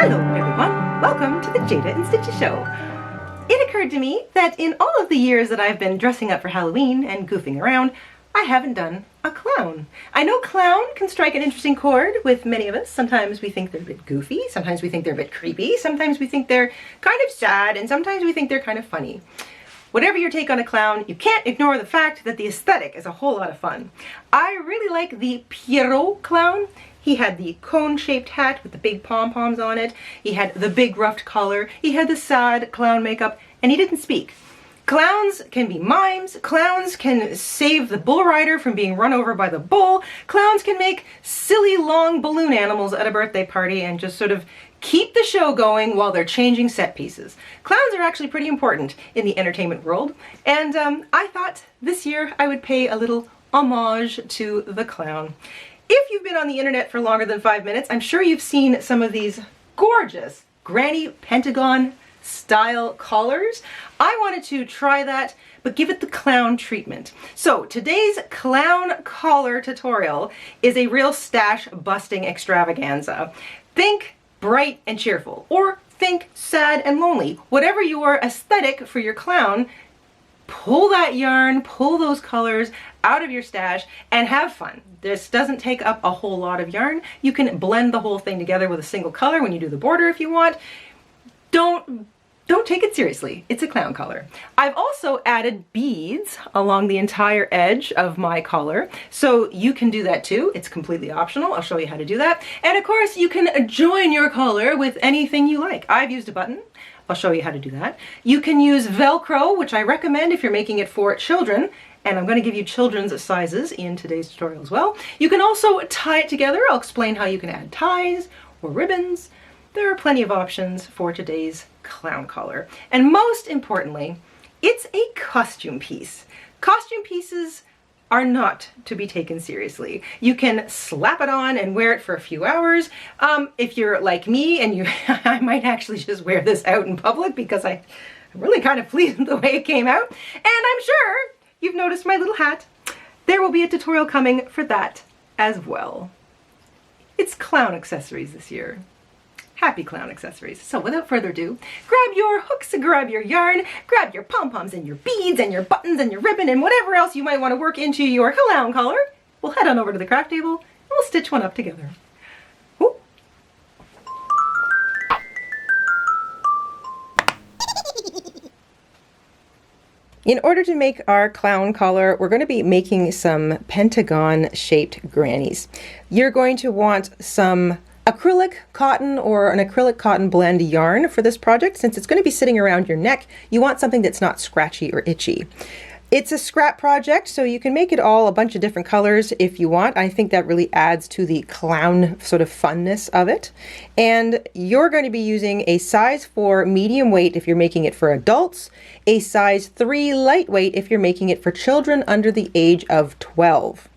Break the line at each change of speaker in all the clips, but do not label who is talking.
Hello everyone, welcome to the Jayda InStitches show. It occurred to me that in all of the years that I've been dressing up for Halloween and goofing around, I haven't done a clown. I know clown can strike an interesting chord with many of us. Sometimes we think they're a bit goofy, sometimes we think they're a bit creepy, sometimes we think they're kind of sad, and sometimes we think they're kind of funny. Whatever your take on a clown, you can't ignore the fact that the aesthetic is a whole lot of fun. I really like the Pierrot clown. He had the cone-shaped hat with the big pom-poms on it. He had the big ruffed collar. He had the sad clown makeup, and he didn't speak. Clowns can be mimes. Clowns can save the bull rider from being run over by the bull. Clowns can make silly long balloon animals at a birthday party and just sort of keep the show going while they're changing set pieces. Clowns are actually pretty important in the entertainment world, and I thought this year I would pay a little homage to the clown. If you've been on the internet for longer than 5 minutes, I'm sure you've seen some of these gorgeous granny Pentagon style collars. I wanted to try that, but give it the clown treatment. So today's clown collar tutorial is a real stash busting extravaganza. Think bright and cheerful, or think sad and lonely. Whatever your aesthetic for your clown, pull that yarn, pull those colors out of your stash and have fun. This doesn't take up a whole lot of yarn. You can blend the whole thing together with a single color when you do the border if you want. Don't take it seriously. It's a clown collar. I've also added beads along the entire edge of my collar, so you can do that too. It's completely optional. I'll show you how to do that. And of course, you can join your collar with anything you like. I've used a button. I'll show you how to do that. You can use Velcro, which I recommend if you're making it for children, and I'm going to give you children's sizes in today's tutorial as well. You can also tie it together. I'll explain how you can add ties or ribbons. There are plenty of options for today's clown collar. And most importantly, it's a costume piece. Costume pieces are not to be taken seriously. You can slap it on and wear it for a few hours. If you're like me and I might actually just wear this out in public because I'm really kind of pleased with the way it came out. And I'm sure you've noticed my little hat. There will be a tutorial coming for that as well. It's clown accessories this year. Happy clown accessories. So without further ado, grab your hooks, grab your yarn, grab your pom-poms and your beads and your buttons and your ribbon and whatever else you might want to work into your clown collar. We'll head on over to the craft table and we'll stitch one up together. Ooh. In order to make our clown collar, we're going to be making some pentagon shaped grannies. You're going to want some acrylic cotton or an acrylic cotton blend yarn for this project. Since it's going to be sitting around your neck, you want something that's not scratchy or itchy. It's a scrap project, so you can make it all a bunch of different colors if you want. I think that really adds to the clown sort of funness of it. And you're going to be using a size 4 medium weight if you're making it for adults, a size 3 lightweight if you're making it for children under the age of 12.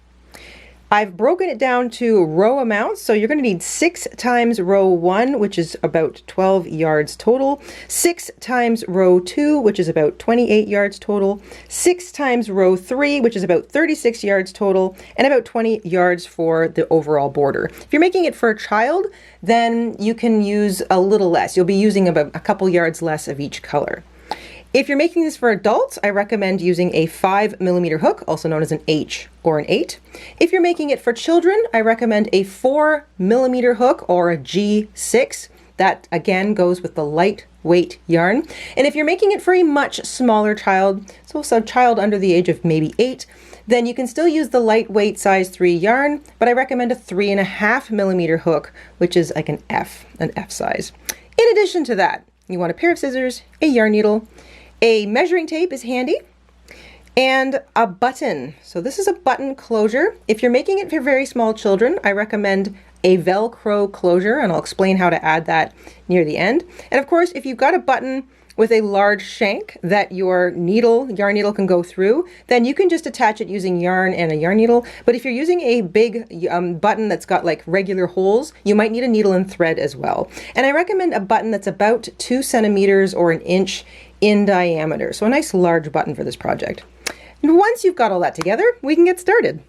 I've broken it down to row amounts, so you're going to need 6 times row 1, which is about 12 yards total, 6 times row 2, which is about 28 yards total, 6 times row 3, which is about 36 yards total, and about 20 yards for the overall border. If you're making it for a child, then you can use a little less. You'll be using about a couple yards less of each color. If you're making this for adults, I recommend using a 5mm hook, also known as an H or an 8. If you're making it for children, I recommend a 4mm hook or a G6. That again goes with the lightweight yarn. And if you're making it for a much smaller child, so a child under the age of maybe 8, then you can still use the lightweight size 3 yarn, but I recommend a 3.5mm hook, which is like an F size. In addition to that, you want a pair of scissors, a yarn needle, a measuring tape is handy, and a button. So this is a button closure. If you're making it for very small children, I recommend a Velcro closure, and I'll explain how to add that near the end. And of course, if you've got a button with a large shank that your yarn needle can go through, then you can just attach it using yarn and a yarn needle. But if you're using a big button that's got like regular holes, you might need a needle and thread as well. And I recommend a button that's about 2 centimeters or an inch in diameter. So a nice large button for this project. And once you've got all that together, we can get started.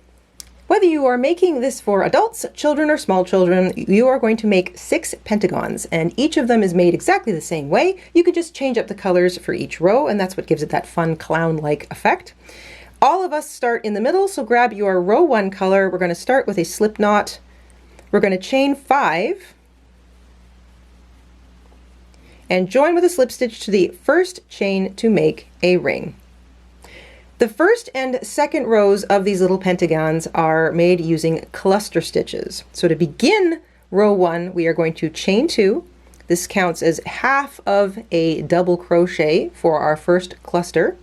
Whether you are making this for adults, children, or small children, you are going to make 6 pentagons, and each of them is made exactly the same way. You can just change up the colors for each row, and that's what gives it that fun clown-like effect. All of us start in the middle, so grab your row 1 color. We're going to start with a slip knot. We're going to chain 5 and join with a slip stitch to the first chain to make a ring. The first and second rows of these little pentagons are made using cluster stitches. So to begin row 1, we are going to chain 2. This counts as half of a double crochet for our first cluster.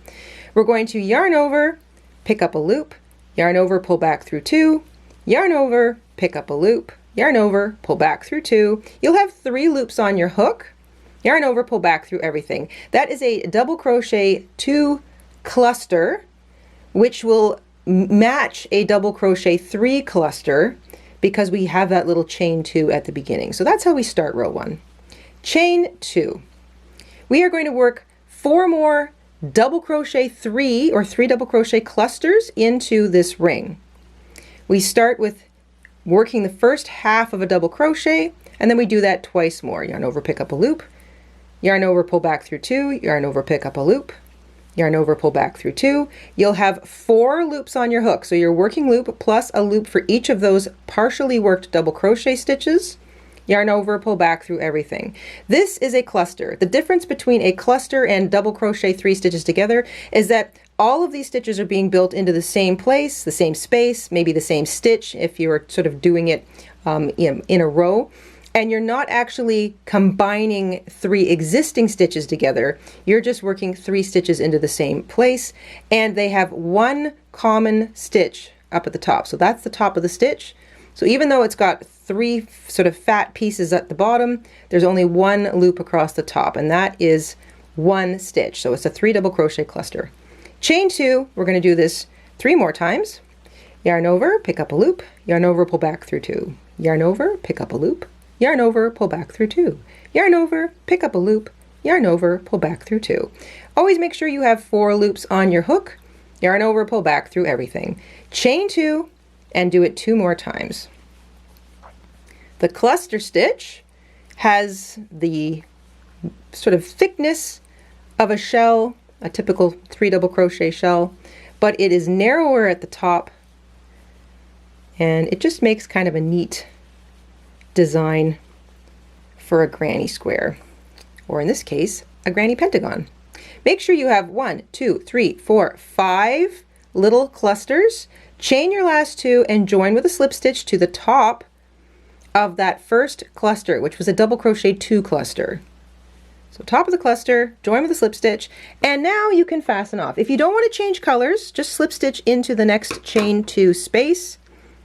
We're going to yarn over, pick up a loop, yarn over, pull back through 2, yarn over, pick up a loop, yarn over, pull back through 2. You'll have 3 loops on your hook. Yarn over, pull back through everything. That is a double crochet 2 cluster, which will match a double crochet 3 cluster because we have that little chain 2 at the beginning. So that's how we start row 1. Chain 2. We are going to work 4 more double crochet 3 or 3 double crochet clusters into this ring. We start with working the first half of a double crochet, and then we do that twice more. Yarn over, pick up a loop, yarn over, pull back through 2, yarn over, pick up a loop, yarn over, pull back through 2. You'll have 4 loops on your hook, so your working loop plus a loop for each of those partially worked double crochet stitches. Yarn over, pull back through everything. This is a cluster. The difference between a cluster and double crochet 3 stitches together is that all of these stitches are being built into the same place, the same space, maybe the same stitch if you're sort of doing it in a row. And you're not actually combining 3 existing stitches together. You're just working 3 stitches into the same place, and they have 1 common stitch up at the top. So that's the top of the stitch. So even though it's got 3 sort of fat pieces at the bottom, there's only 1 loop across the top, and that is 1 stitch. So it's a 3 double crochet cluster. Chain 2, we're going to do this 3 more times. Yarn over, pick up a loop, yarn over, pull back through 2. Yarn over, pick up a loop, yarn over, pull back through 2. Yarn over, pick up a loop, yarn over, pull back through 2. Always make sure you have 4 loops on your hook. Yarn over, pull back through everything. Chain 2 and do it 2 more times. The cluster stitch has the sort of thickness of a shell, a typical 3 double crochet shell, but it is narrower at the top, and it just makes kind of a neat design for a granny square, or in this case, a granny pentagon. Make sure you have 1, 2, 3, 4, 5 little clusters. Chain your last 2 and join with a slip stitch to the top of that first cluster, which was a double crochet 2 cluster. So top of the cluster, join with a slip stitch, and now you can fasten off. If you don't want to change colors, just slip stitch into the next chain 2 space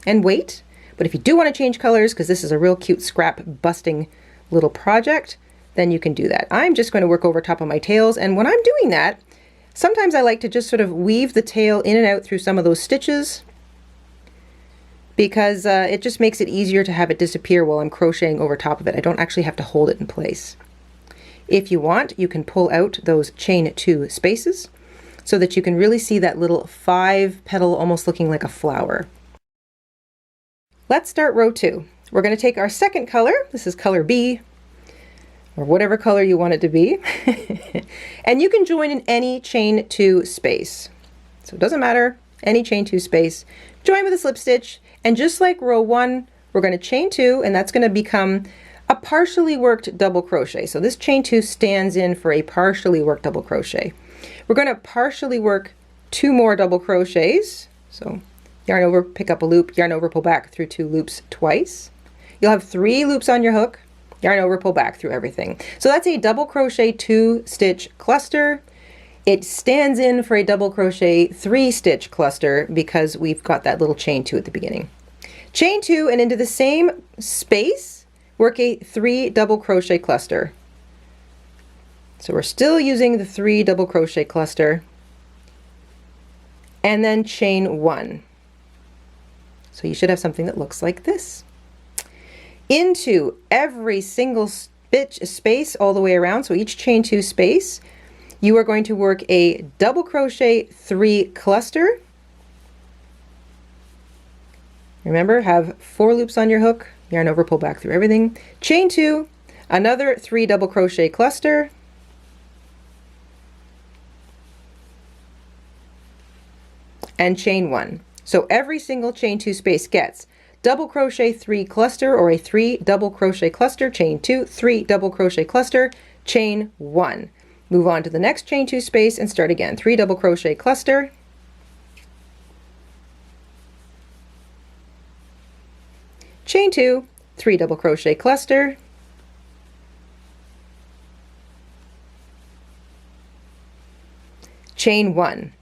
and wait. But if you do want to change colors, because this is a real cute scrap busting little project, then you can do that. I'm just going to work over top of my tails, and when I'm doing that, sometimes I like to just sort of weave the tail in and out through some of those stitches, because it just makes it easier to have it disappear while I'm crocheting over top of it. I don't actually have to hold it in place. If you want, you can pull out those chain 2 spaces so that you can really see that little 5 petal almost looking like a flower. Let's start row 2. We're going to take our second color. This is color B, or whatever color you want it to be. And you can join in any chain 2 space. So it doesn't matter, any chain 2 space. Join with a slip stitch, and just like row 1, we're going to chain 2, and that's going to become a partially worked double crochet. So this chain 2 stands in for a partially worked double crochet. We're going to partially work 2 more double crochets. So yarn over, pick up a loop, yarn over, pull back through 2 loops twice. You'll have 3 loops on your hook, yarn over, pull back through everything. So that's a double crochet 2 stitch cluster. It stands in for a double crochet 3 stitch cluster because we've got that little chain 2 at the beginning. Chain 2 and into the same space, work a 3 double crochet cluster. So we're still using the 3 double crochet cluster, and then chain 1. So you should have something that looks like this. Into every single space all the way around, so each chain 2 space, you are going to work a double crochet 3 cluster, Remember, have 4 loops on your hook, yarn over, pull back through everything, chain 2, another 3 double crochet cluster, and chain 1. So every single chain 2 space gets double crochet 3 cluster, or a 3 double crochet cluster, chain 2, 3 double crochet cluster, chain 1. Move on to the next chain 2 space and start again. 3 double crochet cluster, chain 2, 3 double crochet cluster, chain 1.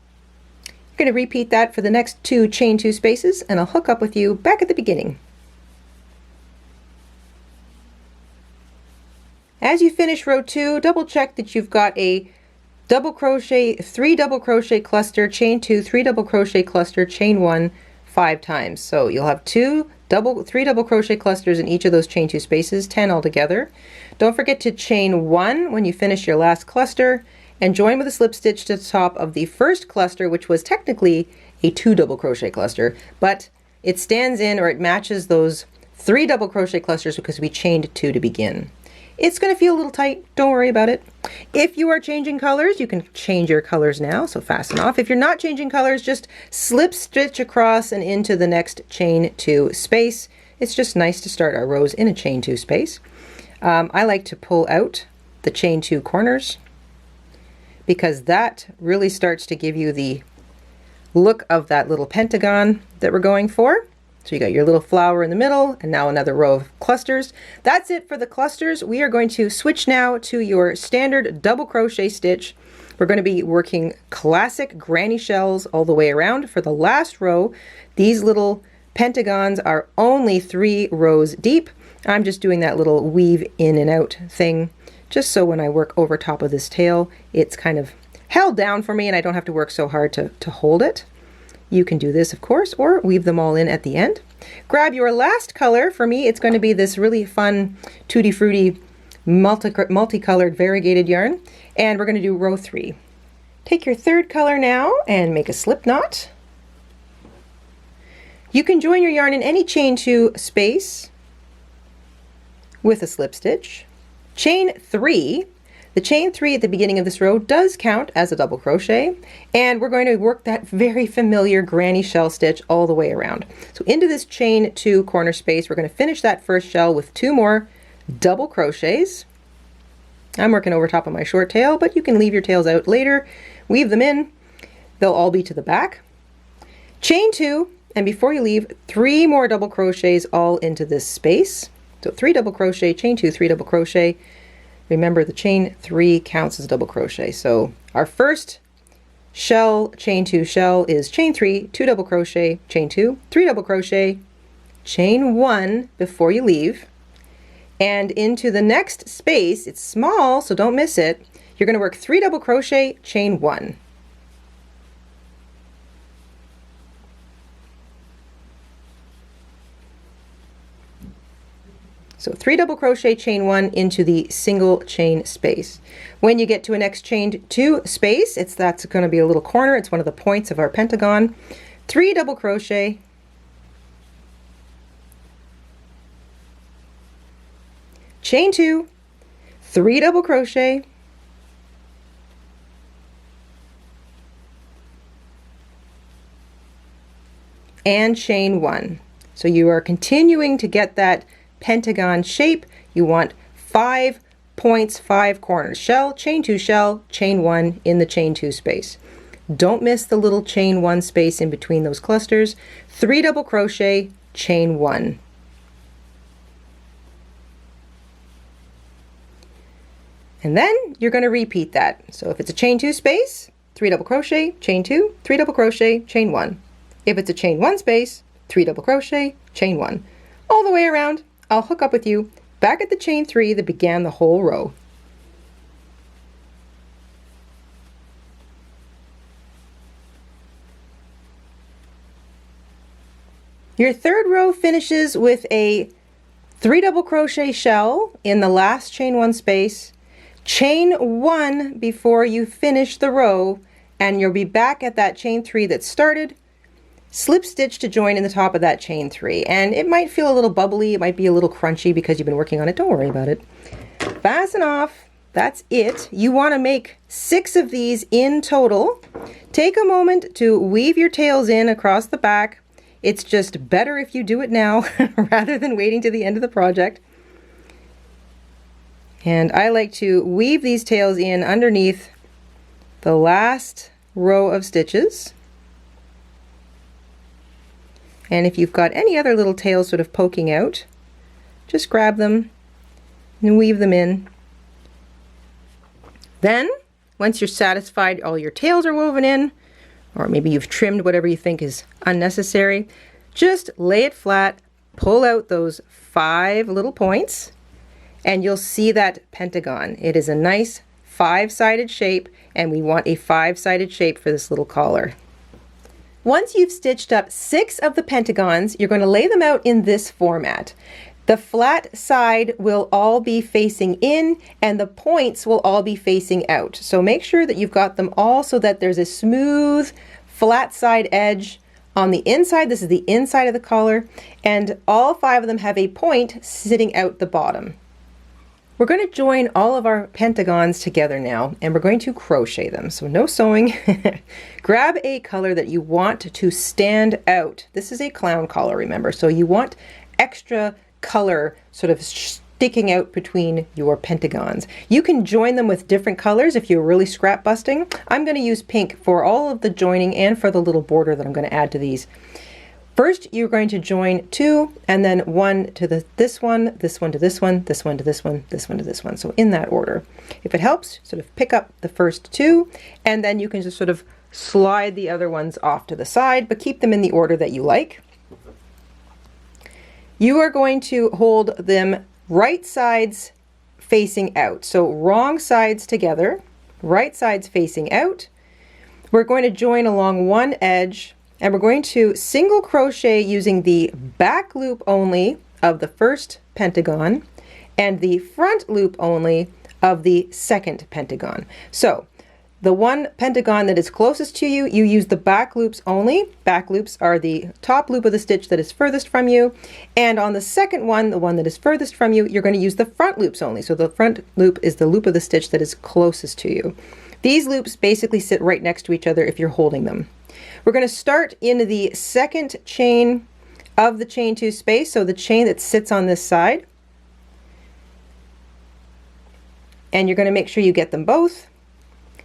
You're going to repeat that for the next 2 chain 2 spaces, and I'll hook up with you back at the beginning. As you finish row 2, double check that you've got a double crochet, 3 double crochet cluster, chain 2, 3 double crochet cluster, chain 1 5 times. So you'll have 3 double crochet clusters in each of those chain 2 spaces, 10 altogether. Don't forget to chain 1 when you finish your last cluster, and join with a slip stitch to the top of the first cluster, which was technically a 2 double crochet cluster, but it stands in, or it matches those 3 double crochet clusters because we chained 2 to begin. It's going to feel a little tight, don't worry about it. If you are changing colors, you can change your colors now, so fasten off. If you're not changing colors, just slip stitch across and into the next chain 2 space. It's just nice to start our rows in a chain 2 space. I like to pull out the chain 2 corners, because that really starts to give you the look of that little pentagon that we're going for. So you got your little flower in the middle, and now another row of clusters. That's it for the clusters. We are going to switch now to your standard double crochet stitch. We're going to be working classic granny shells all the way around. For the last row, these little pentagons are only 3 rows deep. I'm just doing that little weave in and out thing, just so when I work over top of this tail, it's kind of held down for me and I don't have to work so hard to hold it. You can do this, of course, or weave them all in at the end. Grab your last color. For me, it's going to be this really fun, tutti frutti, multicolored variegated yarn, and we're going to do row 3. Take your third color now and make a slip knot. You can join your yarn in any chain 2 space with a slip stitch. Chain 3. The chain 3 at the beginning of this row does count as a double crochet, and we're going to work that very familiar granny shell stitch all the way around. So into this chain 2 corner space, we're going to finish that first shell with 2 more double crochets. I'm working over top of my short tail, but you can leave your tails out later. Weave them in. They'll all be to the back. Chain 2, and before you leave, 3 more double crochets all into this space. So 3 double crochet, chain 2, 3 double crochet. Remember, the chain 3 counts as double crochet. So our first shell, chain 2 shell, is chain 3, 2 double crochet, chain 2, 3 double crochet, chain 1 before you leave. And into the next space, it's small, so don't miss it. You're going to work 3 double crochet, chain 1. So 3 double crochet, chain 1 into the single chain space. When you get to a next chain 2 space, that's going to be a little corner. It's one of the points of our pentagon. 3 double crochet, chain 2, 3 double crochet, and chain 1. So you are continuing to get that pentagon shape. You want 5 points, 5 corners. Shell, chain 2 shell, chain 1 in the chain 2 space. Don't miss the little chain 1 space in between those clusters. 3 double crochet, chain 1. And then you're going to repeat that. So if it's a chain 2 space, 3 double crochet, chain 2, 3 double crochet, chain 1. If it's a chain 1 space, 3 double crochet, chain 1. All the way around. I'll hook up with you back at the chain 3 that began the whole row. Your third row finishes with a 3 double crochet shell in the last chain 1 space, chain 1 before you finish the row, and you'll be back at that chain 3 that started, slip stitch to join in the top of that chain 3. And it might feel a little bubbly, it might be a little crunchy because you've been working on it. Don't worry about it. Fasten off. That's it. You want to make 6 of these in total. Take a moment to weave your tails in across the back. It's just better if you do it now rather than waiting to the end of the project. And I like to weave these tails in underneath the last row of stitches. And if you've got any other little tails sort of poking out, just grab them and weave them in. Then, once you're satisfied all your tails are woven in, or maybe you've trimmed whatever you think is unnecessary, just lay it flat, pull out those 5 little points, and you'll see that pentagon. It is a nice 5-sided shape, and we want a 5-sided shape for this little collar. Once you've stitched up 6 of the pentagons, you're going to lay them out in this format. The flat side will all be facing in and the points will all be facing out. So make sure that you've got them all so that there's a smooth flat side edge on the inside. This is the inside of the collar, and all 5 of them have a point sitting out the bottom. We're going to join all of our pentagons together now, and we're going to crochet them. So no sewing. Grab a color that you want to stand out. This is a clown collar, remember, so you want extra color sort of sticking out between your pentagons. You can join them with different colors if you're really scrap busting. I'm going to use pink for all of the joining and for the little border that I'm going to add to these. First, you're going to join 2 and then 1 to this one to this one, this one to this one, this one to this one. So in that order. If it helps, sort of pick up the first 2 and then you can just sort of slide the other ones off to the side, but keep them in the order that you like. You are going to hold them right sides facing out. So wrong sides together, right sides facing out. We're going to join along one edge, and we're going to single crochet using the back loop only of the first pentagon and the front loop only of the second pentagon. So the one pentagon that is closest to you, you use the back loops only. Back loops are the top loop of the stitch that is furthest from you. And on the second one, the one that is furthest from you, you're going to use the front loops only. So the front loop is the loop of the stitch that is closest to you. These loops basically sit right next to each other if you're holding them. We're going to start in the second chain of the chain 2 space, so the chain that sits on this side. And you're going to make sure you get them both.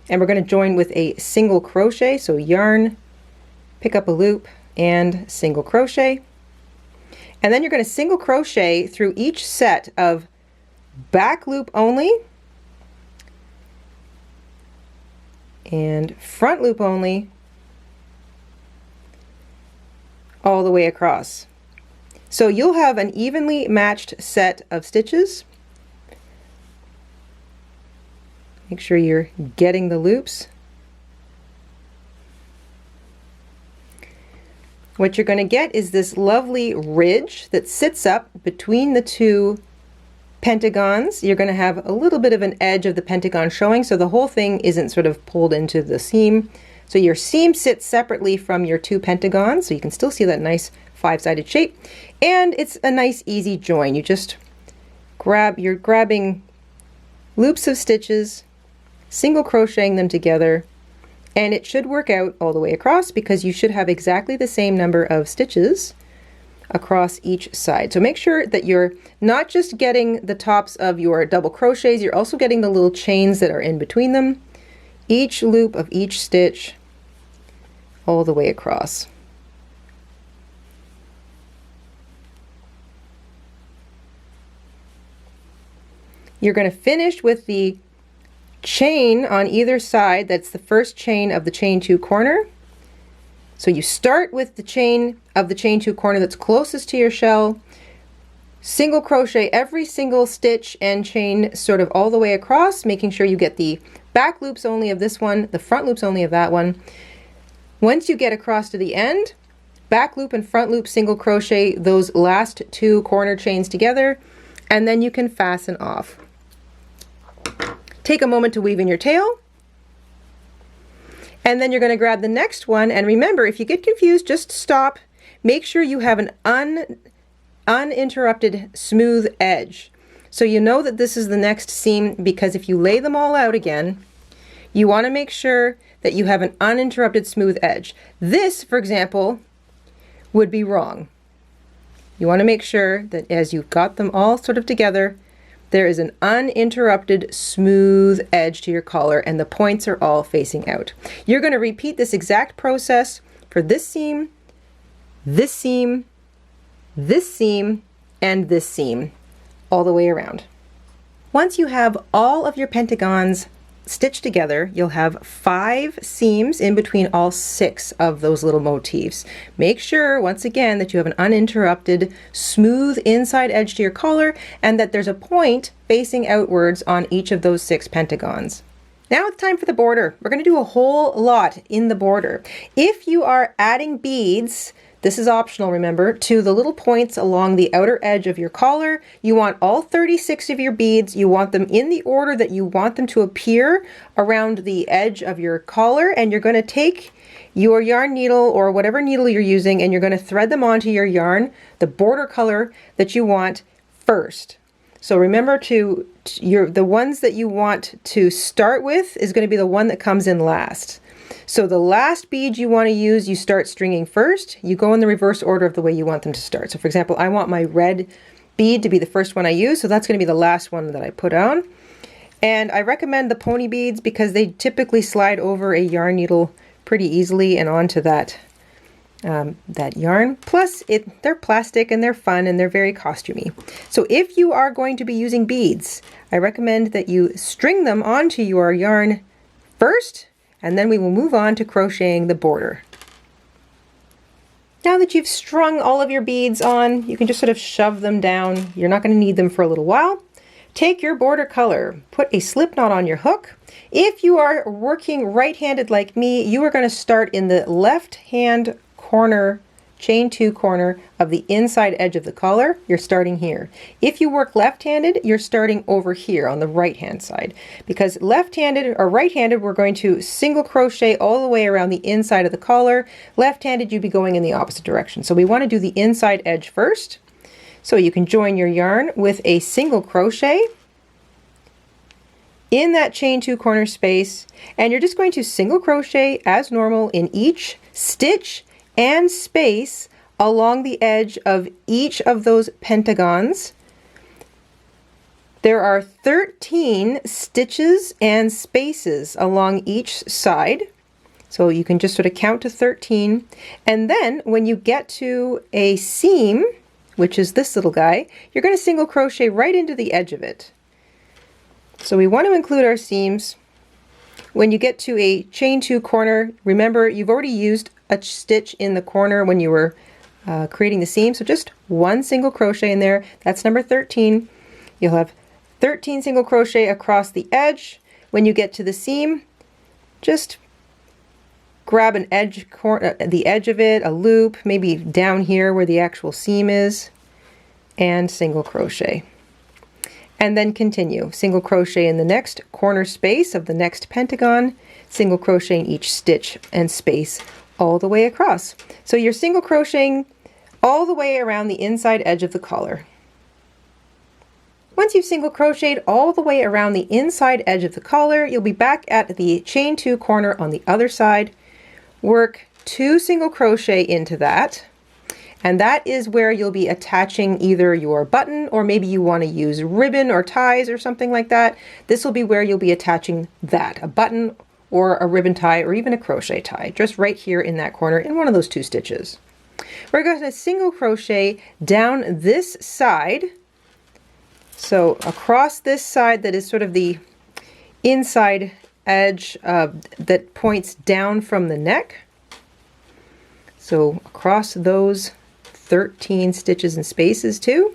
And we're going to join with a single crochet, so yarn, pick up a loop, and single crochet. And then you're going to single crochet through each set of back loop only and front loop only all the way across. So you'll have an evenly matched set of stitches. Make sure you're getting the loops. What you're going to get is this lovely ridge that sits up between the 2 pentagons. You're going to have a little bit of an edge of the pentagon showing, so the whole thing isn't sort of pulled into the seam. So your seam sits separately from your 2 pentagons, so you can still see that nice 5-sided shape. And it's a nice easy join. You just you're grabbing loops of stitches, single crocheting them together, and it should work out all the way across because you should have exactly the same number of stitches across each side. So make sure that you're not just getting the tops of your double crochets, you're also getting the little chains that are in between them, each loop of each stitch all the way across. You're going to finish with the chain on either side. That's the first chain of the chain 2 corner. So you start with the chain of the chain 2 corner that's closest to your shell, single crochet every single stitch and chain sort of all the way across, making sure you get the back loops only of this one, the front loops only of that one. Once you get across to the end, back loop and front loop single crochet those last 2 corner chains together, and then you can fasten off. Take a moment to weave in your tail, And then you're going to grab the next one, and remember, if you get confused, just stop. Make sure you have an uninterrupted smooth edge. So you know that this is the next seam, because if you lay them all out again, you want to make sure that you have an uninterrupted smooth edge. This, for example, would be wrong. You want to make sure that as you've got them all sort of together, there is an uninterrupted smooth edge to your collar and the points are all facing out. You're going to repeat this exact process for this seam, this seam, this seam, and this seam, all the way around. Once you have all of your pentagons stitched together, you'll have 5 seams in between all 6 of those little motifs. Make sure, once again, that you have an uninterrupted, smooth inside edge to your collar and that there's a point facing outwards on each of those 6 pentagons. Now it's time for the border. We're going to do a whole lot in the border. If you are adding beads, this is optional, remember, to the little points along the outer edge of your collar. You want all 36 of your beads. You want them in the order that you want them to appear around the edge of your collar, and you're going to take your yarn needle or whatever needle you're using, and you're going to thread them onto your yarn, the border color that you want first. So remember the ones that you want to start with is going to be the one that comes in last. So the last bead you want to use, you start stringing first. You go in the reverse order of the way you want them to start. So for example, I want my red bead to be the first one I use, so that's going to be the last one that I put on. And I recommend the pony beads because they typically slide over a yarn needle pretty easily and onto that yarn. Plus, they're plastic and they're fun and they're very costumey. So if you are going to be using beads, I recommend that you string them onto your yarn first, and then we will move on to crocheting the border. Now that you've strung all of your beads on, you can just sort of shove them down. You're not going to need them for a little while. Take your border color, put a slip knot on your hook. If you are working right-handed like me, you are going to start in the left-hand corner, chain 2 corner of the inside edge of the collar. You're starting here. If you work left-handed, you're starting over here on the right-hand side. Because left-handed or right-handed, we're going to single crochet all the way around the inside of the collar. Left-handed, you'd be going in the opposite direction. So we want to do the inside edge first. So you can join your yarn with a single crochet in that chain 2 corner space, and you're just going to single crochet as normal in each stitch and space along the edge of each of those pentagons. There are 13 stitches and spaces along each side. So you can just sort of count to 13. And then when you get to a seam, which is this little guy, you're going to single crochet right into the edge of it. So we want to include our seams. When you get to a chain 2 corner, remember you've already used a stitch in the corner when you were creating the seam, so just 1 single crochet in there. That's number 13. You'll have 13 single crochet across the edge. When you get to the seam, just grab an edge the edge of it, a loop, maybe down here where the actual seam is, and single crochet. And then continue. Single crochet in the next corner space of the next pentagon, single crochet in each stitch and space all the way across. So you're single crocheting all the way around the inside edge of the collar. Once you've single crocheted all the way around the inside edge of the collar, you'll be back at the chain 2 corner on the other side. Work 2 single crochet into that, and that is where you'll be attaching either your button, or maybe you want to use ribbon or ties or something like that. This will be where you'll be attaching that, a button or a ribbon tie or even a crochet tie, just right here in that corner in one of those 2 stitches. We're going to single crochet down this side, so across this side that is sort of the inside edge that points down from the neck. So across those 13 stitches and spaces too.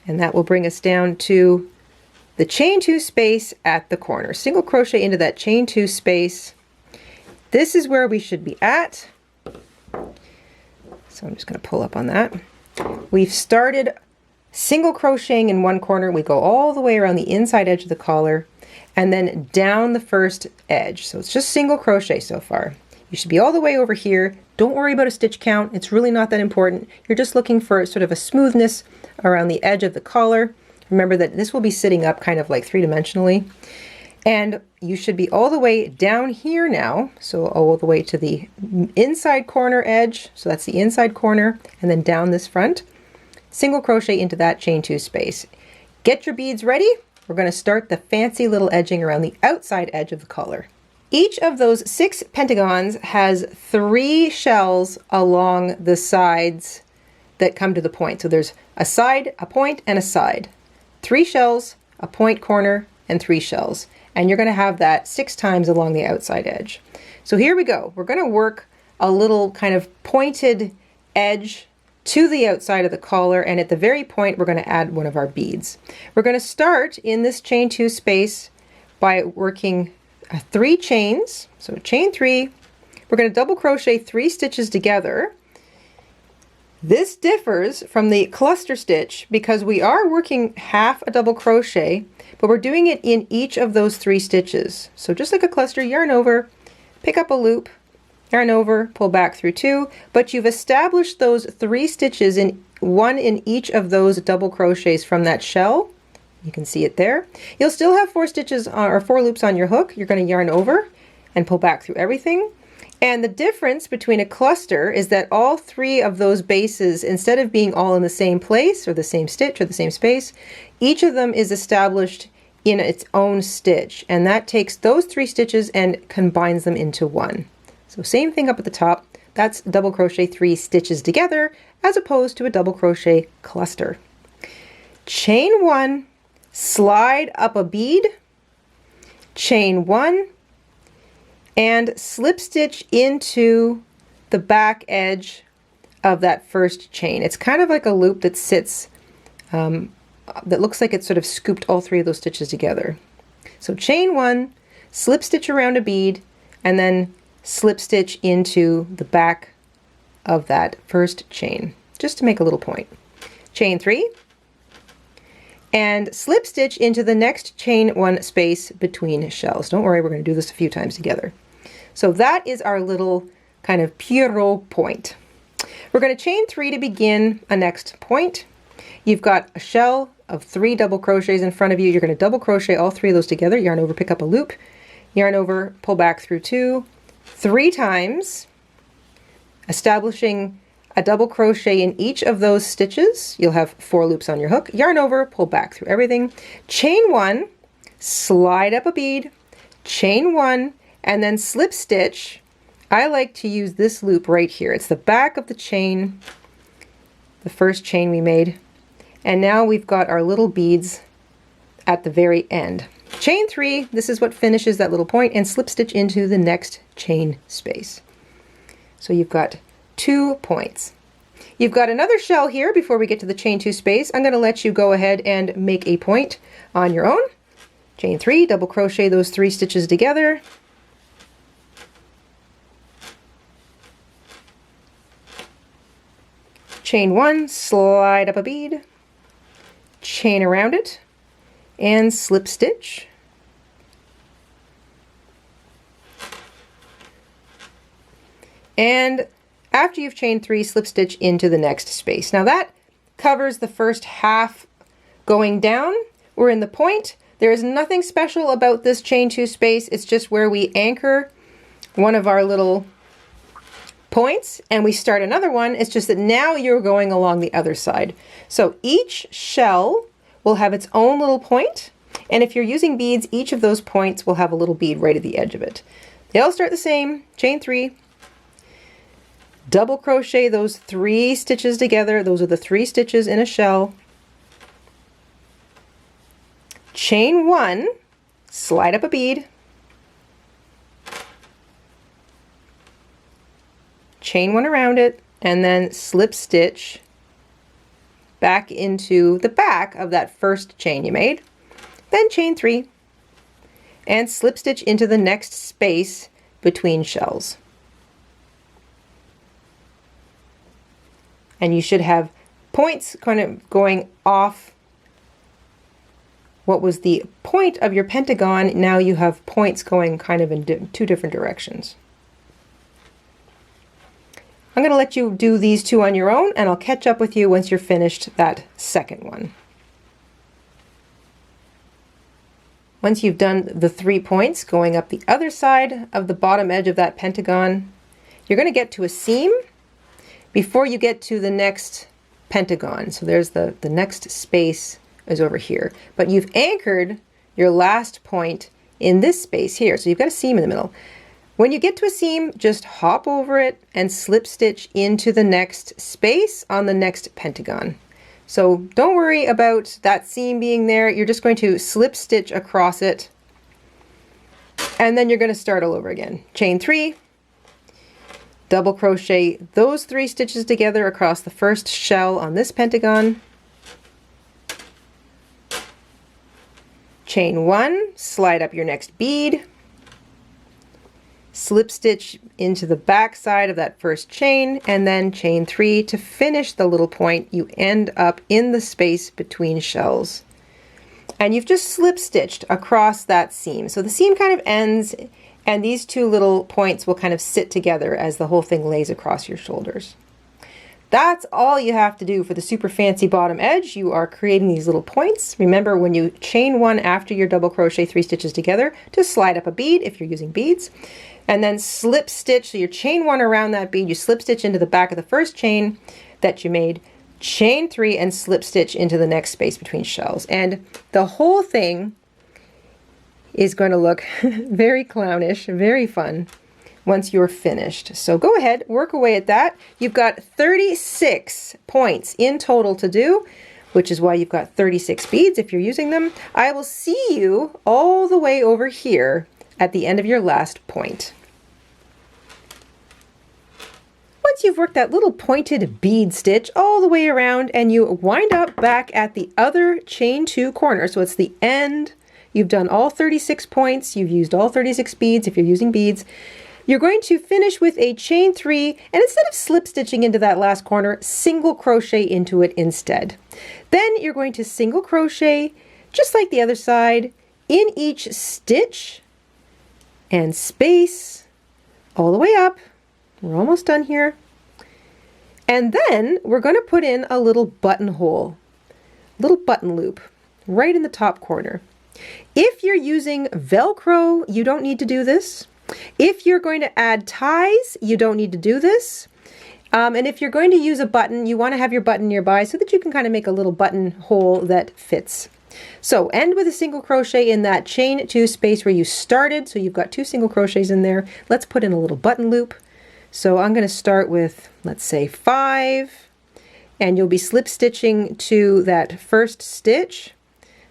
And that will bring us down to the chain 2 space at the corner. Single crochet into that chain 2 space. This is where we should be at. So I'm just going to pull up on that. We've started single crocheting in one corner. We go all the way around the inside edge of the collar and then down the first edge. So it's just single crochet so far. You should be all the way over here. Don't worry about a stitch count. It's really not that important. You're just looking for sort of a smoothness around the edge of the collar. Remember that this will be sitting up kind of like three-dimensionally. And you should be all the way down here now. So all the way to the inside corner edge. So that's the inside corner, and then down this front. Single crochet into that chain 2 space. Get your beads ready. We're going to start the fancy little edging around the outside edge of the collar. Each of those 6 pentagons has 3 shells along the sides that come to the point. So there's a side, a point, and a side. 3 shells, a point corner, and 3 shells. And you're going to have that 6 times along the outside edge. So here we go. We're going to work a little kind of pointed edge to the outside of the collar, and at the very point we're going to add one of our beads. We're going to start in this chain 2 space by working 3 chains. So chain 3, we're going to double crochet 3 stitches together. This differs from the cluster stitch because we are working half a double crochet, but we're doing it in each of those 3 stitches. So just like a cluster, yarn over, pick up a loop, yarn over, pull back through 2, but you've established those 3 stitches in one in each of those double crochets from that shell. You can see it there. You'll still have 4 stitches or 4 loops on your hook. You're going to yarn over and pull back through everything. And the difference between a cluster is that all 3 of those bases, instead of being all in the same place or the same stitch or the same space, each of them is established in its own stitch, and that takes those 3 stitches and combines them into one. So same thing up at the top. That's double crochet 3 stitches together as opposed to a double crochet cluster. Chain 1, slide up a bead, chain 1, and slip stitch into the back edge of that first chain. It's kind of like a loop that sits, that looks like it's sort of scooped all 3 of those stitches together. So chain 1, slip stitch around a bead, and then slip stitch into the back of that first chain, just to make a little point. Chain 3, and slip stitch into the next chain 1 space between shells. Don't worry, we're going to do this a few times together. So that is our little kind of Pierrot point. We're going to chain 3 to begin a next point. You've got a shell of 3 double crochets in front of you. You're going to double crochet all 3 of those together, yarn over, pick up a loop, yarn over, pull back through 2, 3 times, establishing a double crochet in each of those stitches. You'll have 4 loops on your hook, yarn over, pull back through everything, chain 1, slide up a bead, chain 1, and then slip stitch. I like to use this loop right here. It's the back of the chain, the first chain we made, and now we've got our little beads at the very end. Chain 3, this is what finishes that little point, and slip stitch into the next chain space. So you've got 2 points. You've got another shell here before we get to the chain 2 space. I'm going to let you go ahead and make a point on your own. Chain 3, double crochet those 3 stitches together. Chain 1, slide up a bead, chain around it, and slip stitch. And after you've chained 3, slip stitch into the next space. Now that covers the first half going down. We're in the point. There is nothing special about this chain 2 space. It's just where we anchor one of our little points and we start another one. It's just that now you're going along the other side. So each shell will have its own little point, and if you're using beads, each of those points will have a little bead right at the edge of it. They all start the same. Chain 3, double crochet those 3 stitches together. Those are the 3 stitches in a shell. Chain 1, slide up a bead, chain 1 around it, and then slip stitch back into the back of that first chain you made. Then chain 3 and slip stitch into the next space between shells. And you should have points kind of going off what was the point of your pentagon. Now you have points going kind of in two different directions. I'm going to let you do these two on your own, and I'll catch up with you once you're finished that second one. Once you've done the 3 points going up the other side of the bottom edge of that pentagon, you're going to get to a seam before you get to the next pentagon. So there's the next space is over here, but you've anchored your last point in this space here. So you've got a seam in the middle. When you get to a seam, just hop over it and slip stitch into the next space on the next pentagon. So don't worry about that seam being there. You're just going to slip stitch across it, and then you're going to start all over again. Chain 3, double crochet those 3 stitches together across the first shell on this pentagon. Chain 1, slide up your next bead, slip stitch into the back side of that first chain, and then chain 3 to finish the little point. You end up in the space between shells, and you've just slip stitched across that seam. So the seam kind of ends, and these 2 little points will kind of sit together as the whole thing lays across your shoulders. That's all you have to do for the super fancy bottom edge. You are creating these little points. Remember, when you chain 1 after your double crochet 3 stitches together, to slide up a bead if you're using beads, and then slip stitch. So you chain 1 around that bead, you slip stitch into the back of the first chain that you made, chain 3 and slip stitch into the next space between shells. And the whole thing is going to look very clownish, very fun once you're finished. So go ahead, work away at that. You've got 36 points in total to do, which is why you've got 36 beads if you're using them. I will see you all the way over here at the end of your last point. Once you've worked that little pointed bead stitch all the way around, and you wind up back at the other chain 2 corner, so it's the end, you've done all 36 points, you've used all 36 beads if you're using beads, you're going to finish with a chain 3, and instead of slip stitching into that last corner, single crochet into it instead. Then you're going to single crochet, just like the other side, in each stitch and space all the way up. We're almost done here. And then we're going to put in a little buttonhole, little button loop right in the top corner. If you're using Velcro, you don't need to do this. If you're going to add ties, you don't need to do this. And if you're going to use a button, you want to have your button nearby so that you can kind of make a little buttonhole that fits. So end with a single crochet in that chain 2 space where you started. So you've got 2 single crochets in there. Let's put in a little button loop. So I'm going to start with, let's say 5, and you'll be slip stitching to that first stitch.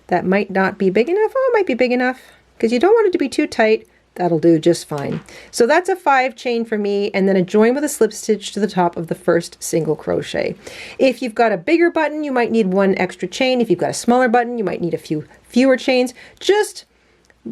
That might not be big enough. Oh, it might be big enough because you don't want it to be too tight. That'll do just fine. So that's a 5 chain for me, and then a join with a slip stitch to the top of the first single crochet. If you've got a bigger button, you might need 1 extra chain. If you've got a smaller button, you might need a fewer chains. Just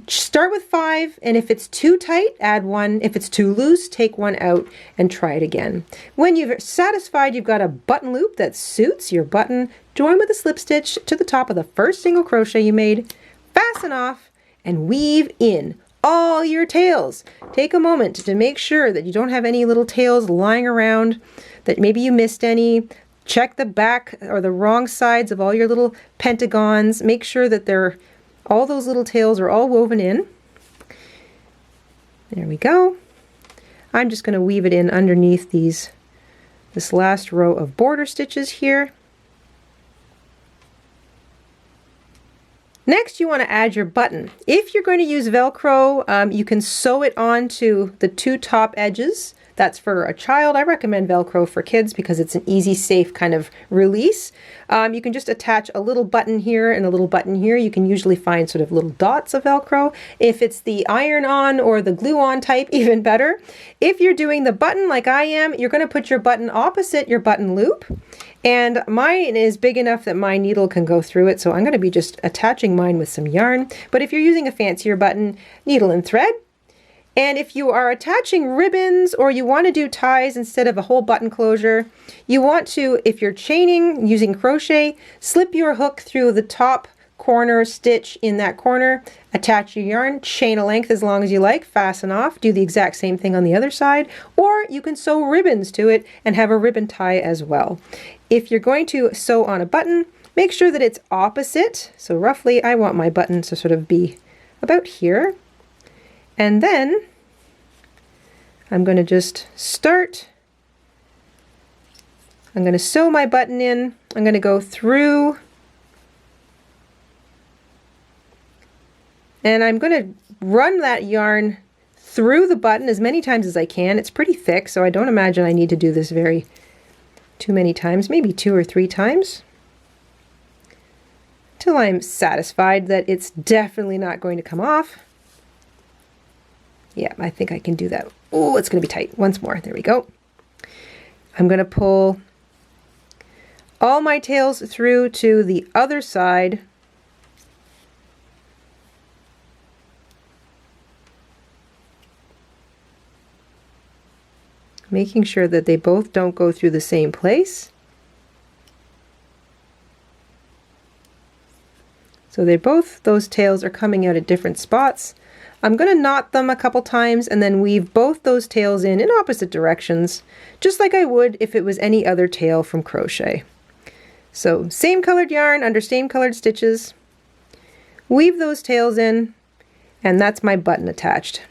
start with 5, and if it's too tight, add 1. If it's too loose, take 1 out and try it again. When you're satisfied you've got a button loop that suits your button, join with a slip stitch to the top of the first single crochet you made, fasten off, and weave in all your tails. Take a moment to make sure that you don't have any little tails lying around, that maybe you missed any. Check the back or the wrong sides of all your little pentagons. Make sure that all those little tails are all woven in. There we go. I'm just going to weave it in underneath this last row of border stitches here. Next, you want to add your button. If you're going to use Velcro, you can sew it onto the 2 top edges. That's for a child. I recommend Velcro for kids because it's an easy, safe kind of release. You can just attach a little button here and a little button here. You can usually find sort of little dots of Velcro. If it's the iron-on or the glue-on type, even better. If you're doing the button like I am, you're going to put your button opposite your button loop. And mine is big enough that my needle can go through it, so I'm going to be just attaching mine with some yarn. But if you're using a fancier button, needle and thread.
And if you are attaching ribbons or you want to do ties instead of a whole button closure, you want to, if you're chaining using crochet, slip your hook through the top corner stitch in that corner, attach your yarn, chain a length as long as you like, fasten off, do the exact same thing on the other side, or you can sew ribbons to it and have a ribbon tie as well. If you're going to sew on a button, make sure that it's opposite. So roughly I want my button to sort of be about here. And then I'm going to just start. I'm going to sew my button in. I'm going to go through. And I'm going to run that yarn through the button as many times as I can. It's pretty thick, so I don't imagine I need to do this too many times, maybe 2 or 3 times, till I'm satisfied that it's definitely not going to come off. Yeah, I think I can do that. Oh, it's going to be tight. Once more. There we go. I'm going to pull all my tails through to the other side. Making sure that they both don't go through the same place. So those tails are coming out at different spots. I'm going to knot them a couple times and then weave both those tails in opposite directions, just like I would if it was any other tail from crochet. So same colored yarn under same colored stitches, weave those tails in, and that's my button attached.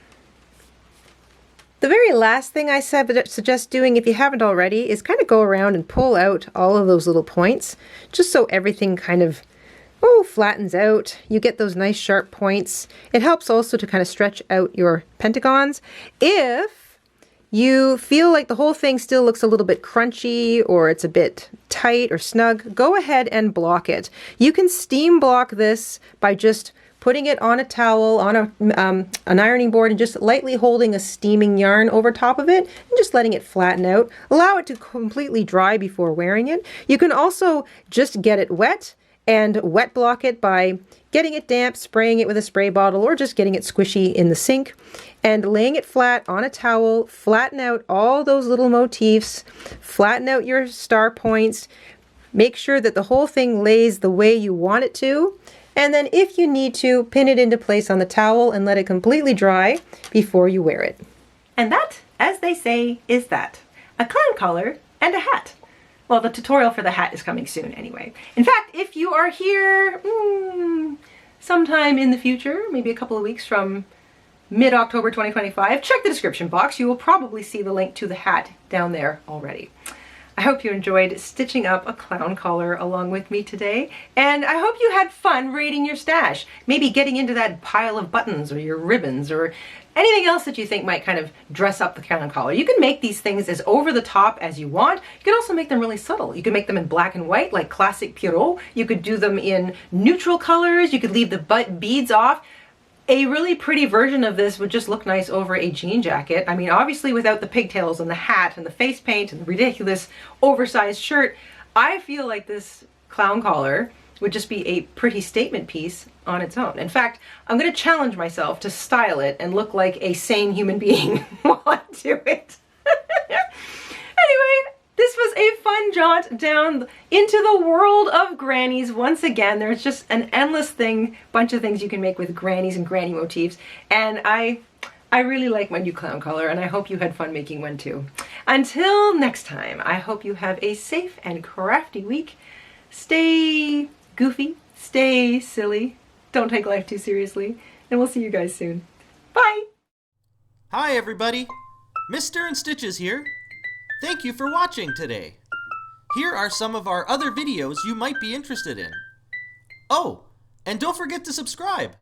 The very last thing I suggest doing, if you haven't already, is kind of go around and pull out all of those little points, just so everything kind of flattens out. You get those nice sharp points. It helps also to kind of stretch out your pentagons. If you feel like the whole thing still looks a little bit crunchy or it's a bit tight or snug, go ahead and block it. You can steam block this by just putting it on a towel, on an ironing board, and just lightly holding a steaming yarn over top of it and just letting it flatten out. Allow it to completely dry before wearing it. You can also just get it wet and wet block it by getting it damp, spraying it with a spray bottle, or just getting it squishy in the sink and laying it flat on a towel. Flatten out all those little motifs, flatten out your star points, make sure that the whole thing lays the way you want it to. And then if you need to, pin it into place on the towel and let it completely dry before you wear it.
And that, as they say, is that. A clown collar and a hat. Well, the tutorial for the hat is coming soon anyway. In fact, if you are here sometime in the future, maybe a couple of weeks from mid-October 2025, check the description box. You will probably see the link to the hat down there already. I hope you enjoyed stitching up a clown collar along with me today, and I hope you had fun raiding your stash, maybe getting into that pile of buttons or your ribbons or anything else that you think might kind of dress up the clown collar. You can make these things as over the top as you want. You can also make them really subtle. You can make them in black and white like classic Pierrot. You could do them in neutral colors. You could leave the beads off. A really pretty version of this would just look nice over a jean jacket. I mean, obviously without the pigtails and the hat and the face paint and the ridiculous oversized shirt, I feel like this clown collar would just be a pretty statement piece on its own. In fact, I'm going to challenge myself to style it and look like a sane human being while I do it. Anyway, this was a fun jaunt down into the world of grannies. Once again, there's just an endless bunch of things you can make with grannies and granny motifs, and I really like my new clown collar, and I hope you had fun making one too. Until next time, I hope you have a safe and crafty week. Stay goofy, stay silly, don't take life too seriously, and we'll see you guys soon. Bye!
Hi everybody, Mr. InStitches here. Thank you for watching today. Here are some of our other videos you might be interested in. Oh, and don't forget to subscribe.